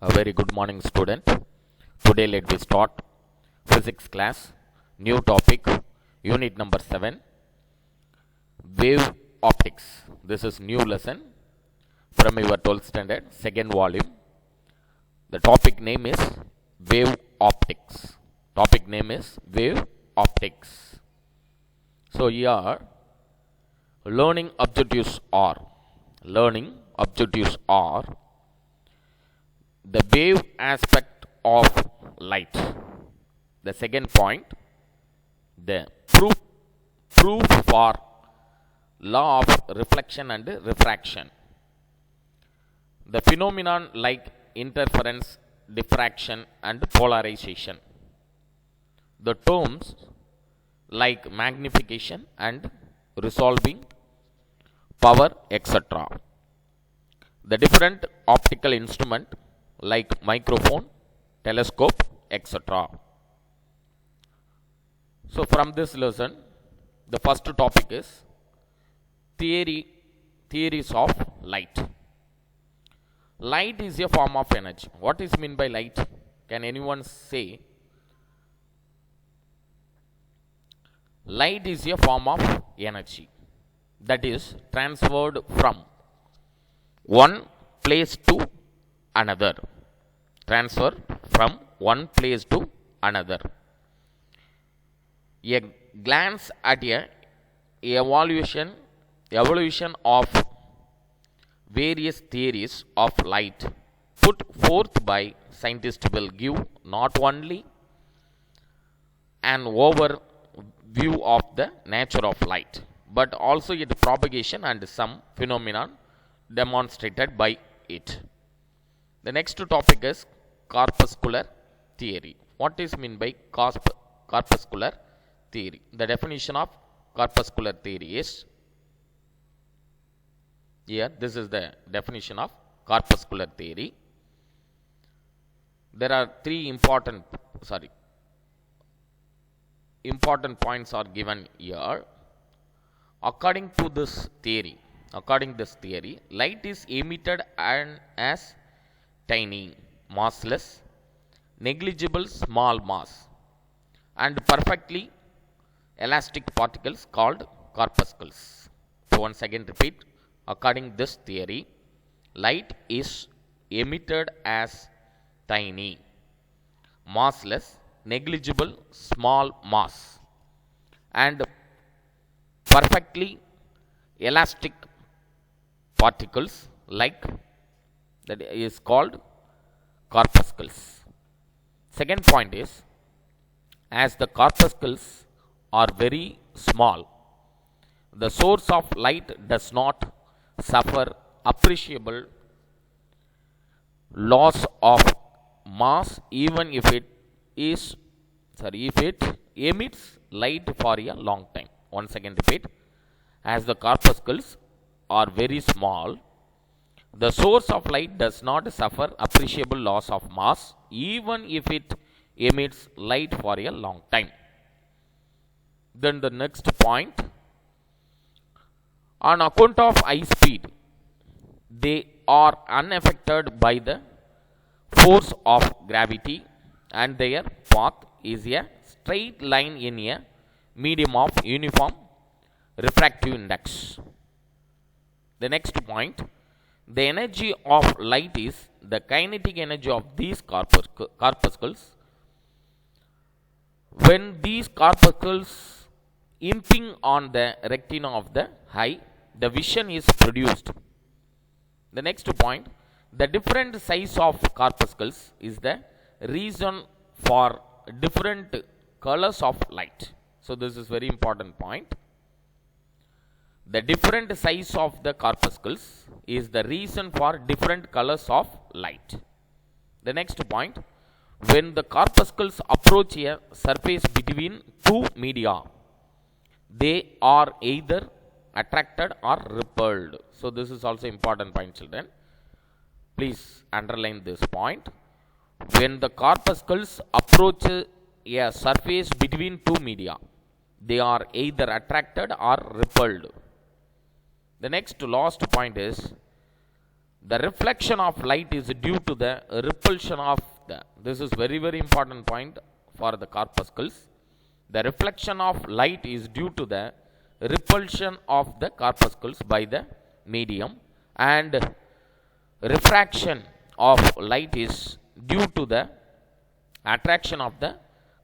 A very good morning, student. Today, let me start physics class. New topic, unit number 7, wave optics. This is new lesson from your 12th standard, second volume. The topic name is wave optics. Topic name is wave optics. So here, learning objectives are the wave aspect of light. The second point, the proof for law of reflection and refraction. The phenomenon like interference, diffraction and polarization. The terms like magnification and resolving power, etc. The different optical instrument like microphone, telescope, etc. So from this lesson, the first topic is theories of light. Light is a form of energy. What is meant by light? Can anyone say? Light is a form of energy that is transferred from one place to another. Transfer from one place to another. A glance at a evolution of various theories of light put forth by scientists will give not only an overview of the nature of light, but also its propagation and some phenomenon demonstrated by it. The next topic is corpuscular theory. What is meant by corpuscular theory? The definition of corpuscular theory is here. This is the definition of corpuscular theory. There are three important points are given here. According this theory, light is emitted as tiny, massless, negligible small mass and perfectly elastic particles called corpuscles. So once again repeat, according this theory, light is emitted as tiny, massless, negligible small mass and perfectly elastic particles that is called corpuscles. Second point is, as the corpuscles are very small, the source of light does not suffer appreciable loss of mass even if it emits light for a long time. Once again repeat, as the corpuscles are very small, the source of light does not suffer appreciable loss of mass even if it emits light for a long time. Then the next point, on account of high speed, they are unaffected by the force of gravity and their path is a straight line in a medium of uniform refractive index. The next point, the energy of light is the kinetic energy of these corpuscles. When these corpuscles imping on the retina of the eye, the vision is produced. The next point, the different size of corpuscles is the reason for different colors of light. So this is very important point. The different size of the corpuscles is the reason for different colors of light. The next point, when the corpuscles approach a surface between two media, they are either attracted or repelled. So this is also important point, children. Please underline this point. When the corpuscles approach a surface between two media, they are either attracted or repelled. The next last point is, The reflection of light is due to the repulsion of the, this is very very important point for the corpuscles. The reflection of light is due to the repulsion of the corpuscles by the medium, and refraction of light is due to the attraction of the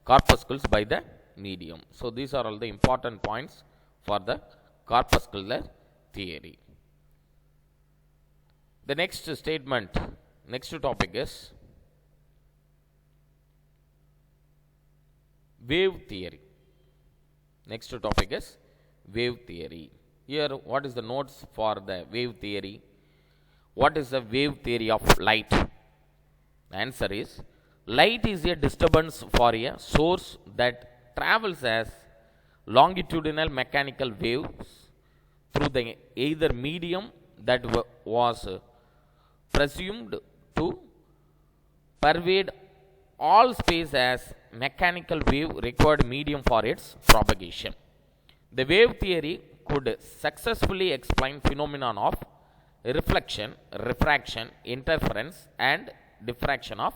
corpuscles by the medium. So these are all the important points for the corpuscular theory. The next statement, next topic is wave theory. Next topic is wave theory. Here, what is the notes for the wave theory? What is the wave theory of light? The answer is, light is a disturbance for a source that travels as longitudinal mechanical waves through the either medium that was presumed to pervade all space as mechanical wave required medium for its propagation. The wave theory could successfully explain phenomenon of reflection, refraction, interference and diffraction of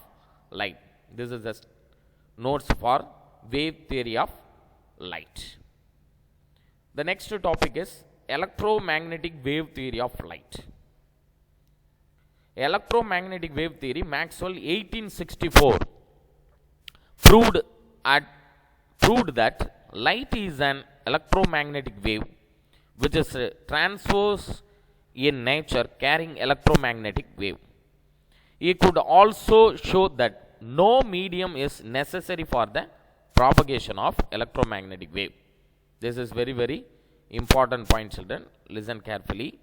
light. This is just notes for wave theory of light. The next topic is electromagnetic wave theory of light. Electromagnetic wave theory, Maxwell 1864 proved that light is an electromagnetic wave which is transverse in nature, carrying electromagnetic wave. He could also show that no medium is necessary for the propagation of electromagnetic wave. This is very very important point, children. Listen carefully.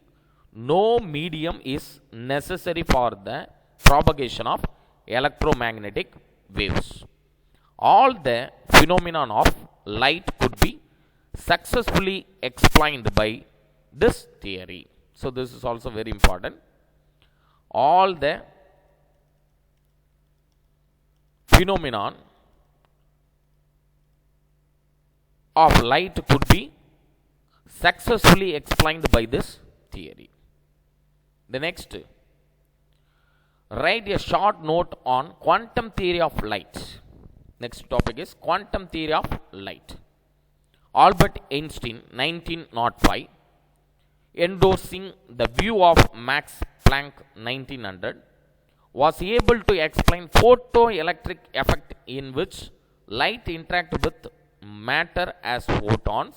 No medium is necessary for the propagation of electromagnetic waves. All the phenomenon of light could be successfully explained by this theory. So this is also very important. All the phenomenon of light could be successfully explained by this theory. The next, write a short note on quantum theory of light. Next topic is quantum theory of light. Albert Einstein 1905, endorsing the view of Max Planck 1900, was able to explain photoelectric effect in which light interact with matter as photons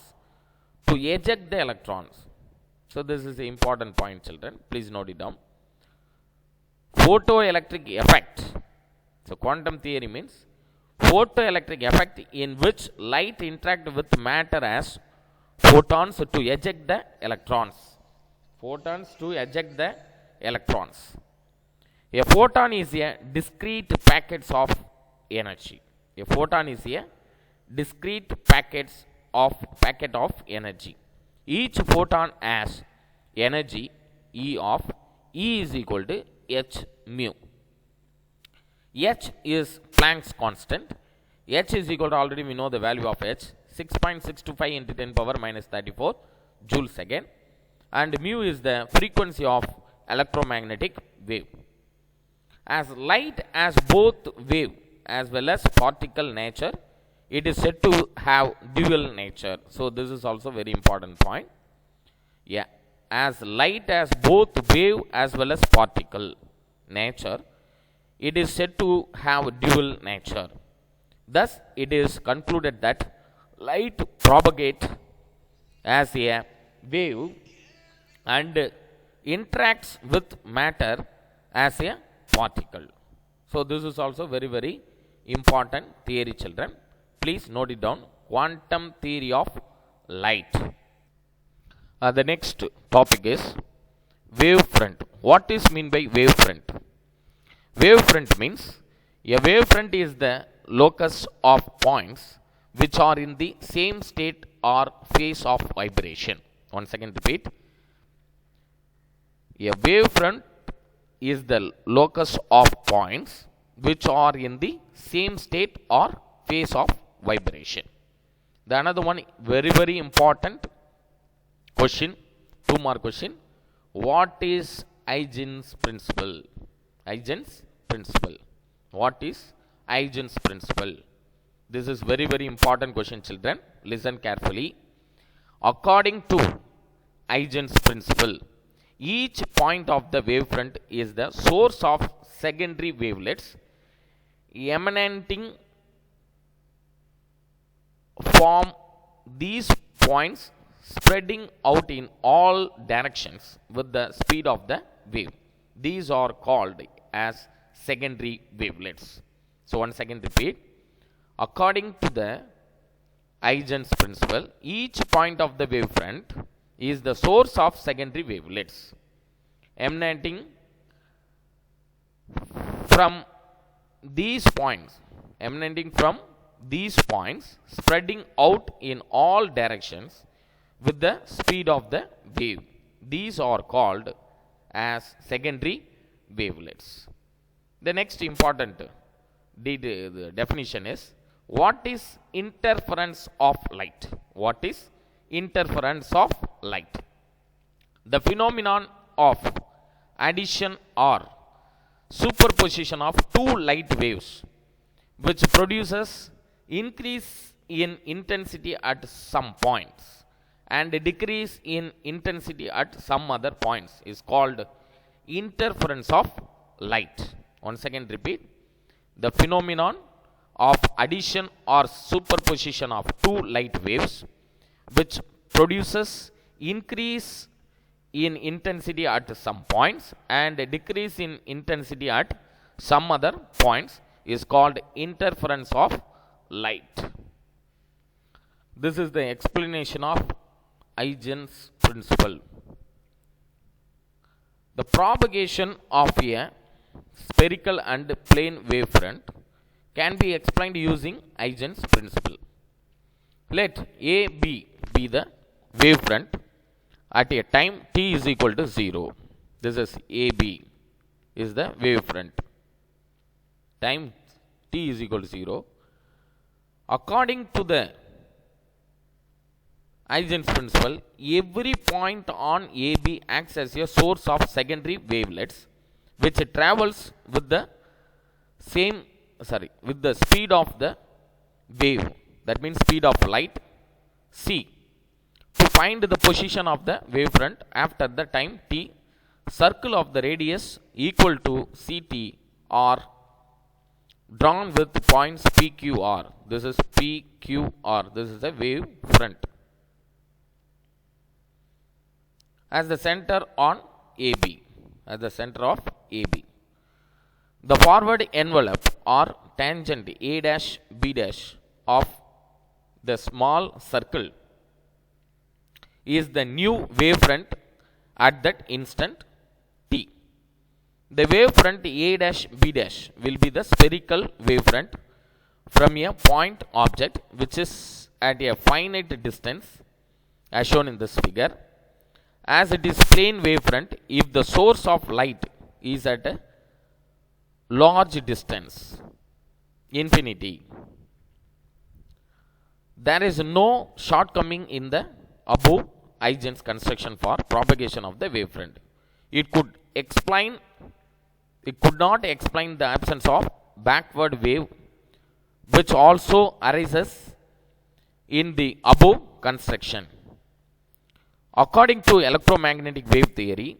to eject the electrons. So this is an important point, children. Please note it down. Photoelectric effect. So quantum theory means photoelectric effect in which light interact with matter as photons to eject the electrons. Photons to eject the electrons. A photon is a discrete packet of energy. A photon is a discrete packet of energy. Each photon has energy E of E is equal to h mu. H is Planck's constant. H is equal to, already we know the value of H, 6.625 into 10 power minus 34 joules second, and mu is the frequency of electromagnetic wave. As light has both wave as well as particle nature, it is said to have dual nature. So this is also very important point. Yeah, as light has both wave as well as particle nature, it is said to have dual nature. Thus, it is concluded that light propagates as a wave and interacts with matter as a particle. So this is also very very important theory, children. Please note it down. Quantum theory of light. The next topic is wavefront. What is mean by wavefront? Wavefront means a wavefront is the locus of points which are in the same state or phase of vibration. Once again repeat. A wavefront is the locus of points which are in the same state or phase of vibration. The another one very very important question, 2 mark question. What is Huygens principle? Huygens principle. What is Huygens principle? This is very, very important question, children. Listen carefully. According to Huygens principle, each point of the wavefront is the source of secondary wavelets emanating from these points spreading out in all directions with the speed of the wave. These are called as secondary wavelets. So once again repeat. According to the Huygens principle, each point of the wavefront is the source of secondary wavelets emanating from these points, spreading out in all directions with the speed of the wave. These are called as secondary wavelets. The next important the definition is, what is interference of light? What is interference of light? The phenomenon of addition or superposition of two light waves which produces increase in intensity at some points and decrease in intensity at some other points is called interference of light. Once again repeat. The phenomenon of addition or superposition of two light waves which produces increase in intensity at some points and decrease in intensity at some other points is called interference of light. This is the explanation of Huygens principle. The propagation of a spherical and plane wavefront can be explained using Huygens principle. Let AB be the wavefront at a time t is equal to 0. This is AB is the wavefront. Time t is equal to 0. According to the Huygens principle, every point on AB acts as a source of secondary wavelets which travels with the speed of the wave, that means speed of light, c. To find the position of the wavefront after the time t, circle of the radius equal to ct are drawn with points PQR. This is PQR. This is a wavefront as the center on AB, as the center of AB. The forward envelope or tangent A dash B dash of the small circle is the new wavefront at that instant t. The wavefront A dash B dash will be the spherical wavefront from a point object which is at a finite distance as shown in this figure. As it is plane wavefront if the source of light is at a large distance, infinity. There is no shortcoming in the above Huygens construction for propagation of the wavefront. It could not explain the absence of backward wave which also arises in the above construction. According to electromagnetic wave theory,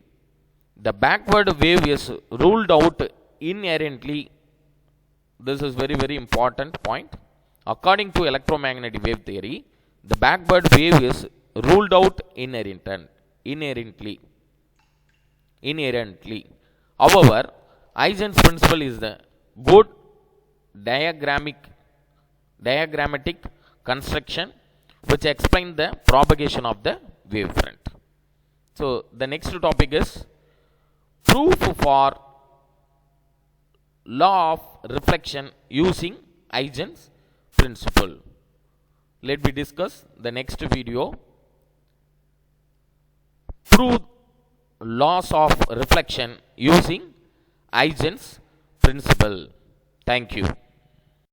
the backward wave is ruled out inherently. This is very, very important point. According to electromagnetic wave theory, the backward wave is ruled out inherently. However, Huygens principle is the good diagrammatic construction which explains the propagation of the wavefront. So the next topic is proof for law of reflection using Huygens principle. Let me discuss the next video. Prove laws of reflection using Huygens principle. Thank you.